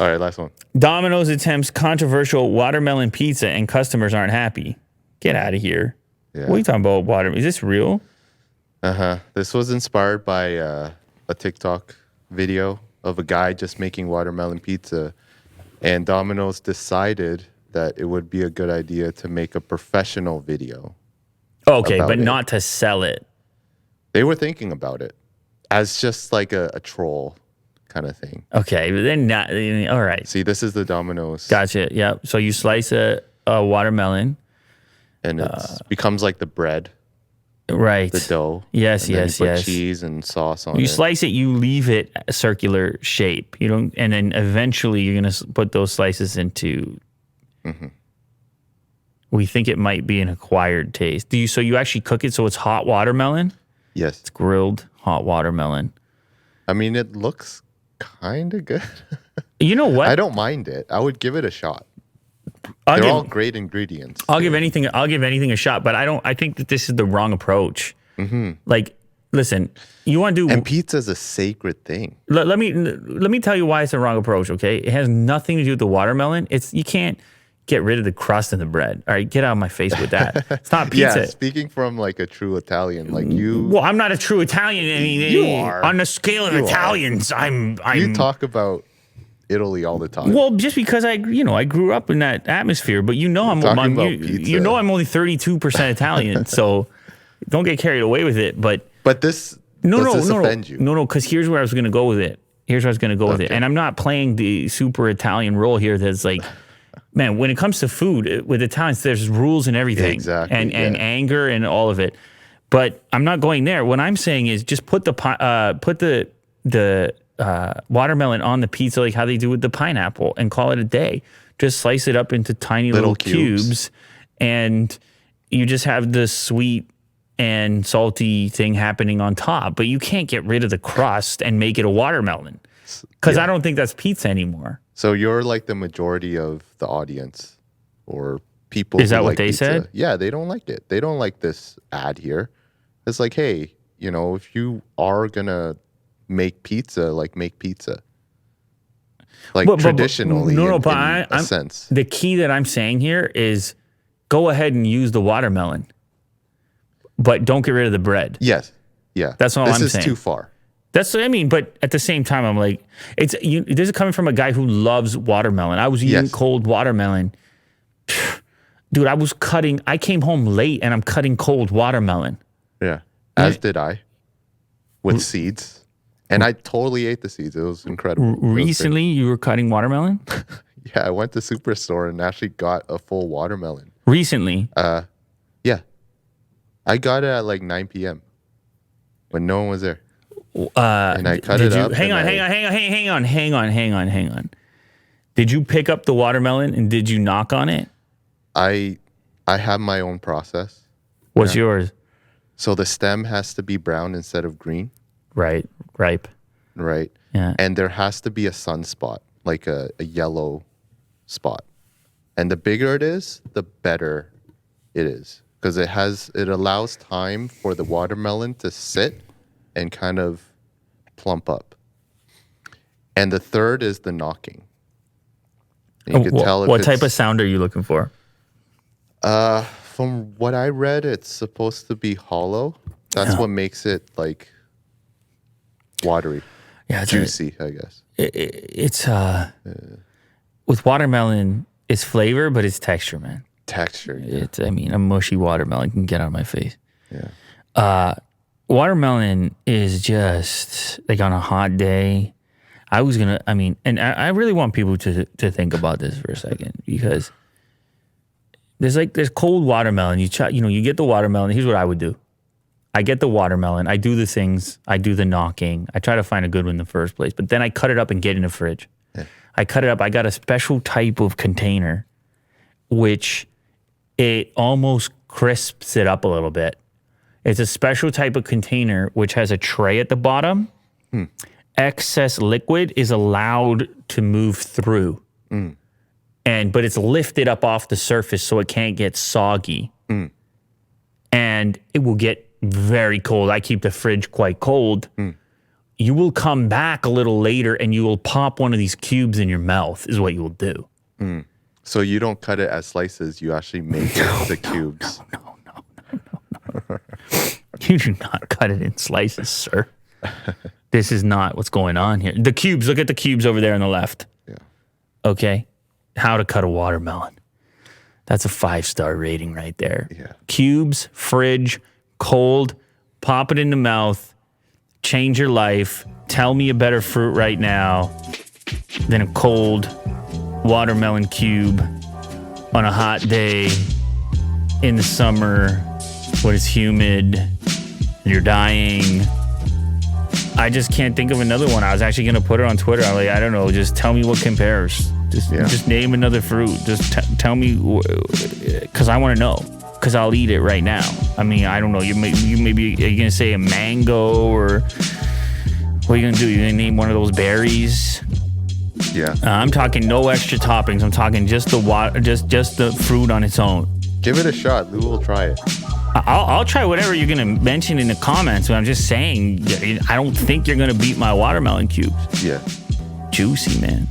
All right, last one. Domino's attempts controversial watermelon pizza and customers aren't happy. Get out of here. Yeah. What are you talking about, watermelon? Is this real? This was inspired by a TikTok video of a guy just making watermelon pizza. And Domino's decided that it would be a good idea to make a professional video. Okay, but not to sell it. They were thinking about it as just like a troll kind of thing. Okay, but then not. All right. See, this is the Domino's. Gotcha. Yeah. So you slice a watermelon. And it becomes like the bread. Right. The dough. Yes, and yes, then you put yes. cheese and sauce on it. You slice it, you leave it a circular shape. You don't, and then eventually you're going to put those slices into. Mm-hmm. We think it might be an acquired taste. So you actually cook it so it's hot watermelon? Yes. It's grilled hot watermelon. I mean, it looks kind of good. You know what? I don't mind it. I would give it a shot. They're all great ingredients. I'll give anything a shot, but I think that this is the wrong approach. Mm-hmm. Like, listen, you want to do... And pizza's a sacred thing. Let me tell you why it's the wrong approach, okay? It has nothing to do with the watermelon. You can't get rid of the crust in the bread. All right, get out of my face with that. It's not pizza. Yeah, speaking from like a true Italian, like you... Well, I'm not a true Italian. I mean, you are. On the scale of Italians, I'm... You talk about Italy all the time. Well, just because I grew up in that atmosphere, but I'm only 32% Italian, so don't get carried away with it. But this offend you? No, because here's where I was going to go with it. And I'm not playing the super Italian role here. That's like, man, when it comes to food with Italians, there's rules and everything, exactly, and anger and all of it. But I'm not going there. What I'm saying is just put the watermelon on the pizza like how they do with the pineapple and call it a day. Just slice it up into tiny little cubes, and you just have the sweet and salty thing happening on top. But you can't get rid of the crust and make it a watermelon, because I don't think that's pizza anymore. So you're like the majority of the audience or people. Is that who what like they pizza. said? Yeah, they don't like it. They don't like this ad here. It's like, hey, if you are going to make pizza, like make pizza. Like traditionally, in a sense. The key that I'm saying here is go ahead and use the watermelon, but don't get rid of the bread. Yes. Yeah. That's all I'm saying. This is too far. That's what I mean. But at the same time, I'm like, this is coming from a guy who loves watermelon. I was eating cold watermelon. Dude, I came home late and I'm cutting cold watermelon. Yeah. As did I. With seeds. And I totally ate the seeds. It was incredible. Recently, you were cutting watermelon? Yeah, I went to Superstore and actually got a full watermelon. Recently? Yeah. I got it at like 9 p.m. when no one was there. And I cut it up. Hang on. Did you pick up the watermelon and did you knock on it? I have my own process. What's yours? So the stem has to be brown instead of green. Right. Ripe. Right. Yeah. And there has to be a sunspot, like a yellow spot. And the bigger it is, the better it is. Because it allows time for the watermelon to sit and kind of plump up. And the third is the knocking. And you can tell what type of sound are you looking for? From what I read, it's supposed to be hollow. That's what makes it like watery. Yeah, juicy, I guess. It's with watermelon, it's flavor, but it's texture, man. Texture. Yeah. A mushy watermelon can get on my face. Yeah. Watermelon is just like on a hot day. I really want people to think about this for a second, because there's cold watermelon. You get the watermelon. Here's what I would do. I get the watermelon. I do the things. I do the knocking. I try to find a good one in the first place, but then I cut it up and get it in the fridge. Yeah. I cut it up. I got a special type of container, which it almost crisps it up a little bit. It's a special type of container which has a tray at the bottom. Excess liquid is allowed to move through. But it's lifted up off the surface so it can't get soggy. And it will get very cold. I keep the fridge quite cold. you will come back a little later and you will pop one of these cubes in your mouth is what you will do. So you don't cut it as slices. You actually make it the cubes. No. You do not cut it in slices, sir. This is not what's going on here. The cubes, look at the cubes over there on the left. Yeah. Okay. How to cut a watermelon. That's a 5-star rating right there. Yeah. Cubes, fridge, cold, pop it in the mouth, change your life. Tell me a better fruit right now than a cold watermelon cube on a hot day in the summer when it's humid and you're dying. I just can't think of another one. I was actually going to put it on Twitter. I'm like, I don't know. Just tell me what compares. Just name another fruit. Just tell me, because I want to know. Because I'll eat it right now. I mean, I don't know. You maybe are you going to say a mango, or what are you going to do? You're going to name one of those berries? Yeah. I'm talking no extra toppings. I'm talking just the just the fruit on its own. Give it a shot. Lou will try it. I'll try whatever you're going to mention in the comments. But I'm just saying, I don't think you're going to beat my watermelon cubes. Yeah. Juicy, man.